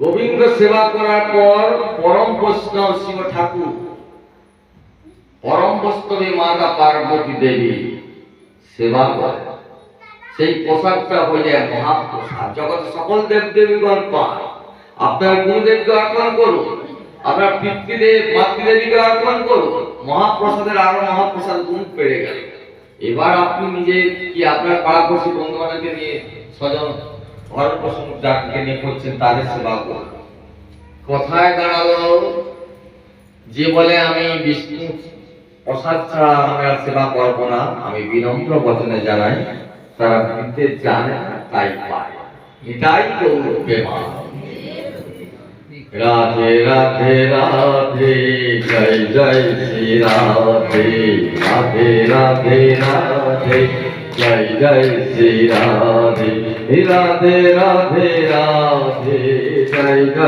গোবিন্দ সেবা করার পর পরম বৈষ্ণব শিব ঠাকুর, পরম বৈষ্ণবী মাতা পার্বতী দেবী সেবা করে। সেই পোশাকটা হয়ে যায় মহাপ্রসাদ, জগৎ সকল দেব দেবীগণ পায়। আপনার গুরুদেবকে অর্পণ করুন, আপনার পিতৃদেব মাতৃদেবীকে অর্পণ করুন, মহাপ্রসাদের আরো মহাপ্রসাদ গুণ বেড়ে গেল। এবার আপনি নিজে কি আপনার পাড়াপড়শি বন্ধু বান্ধবকে নিয়ে স্বজন ঘর প্রসঙ্গ যাকে নিয়ে করছেন তাদের সেবা করুন। কথায় দাঁড়ালো, যে বলে আমি বিষ্ণু প্রসাদ ছাড়া আমি আর সেবা করবো না, আমি বিনম্র বচনে জানাই তারা দিতে জানে না তাই পায়। এটাই গৌর প্রেমা। রাধে রাধে রাধে, জয় জয় শ্রী রাধে। রাধে রাধে রাধে, জয় জয় শ্রী রাধে। রাধে রাধে রাধে, জয় জয়।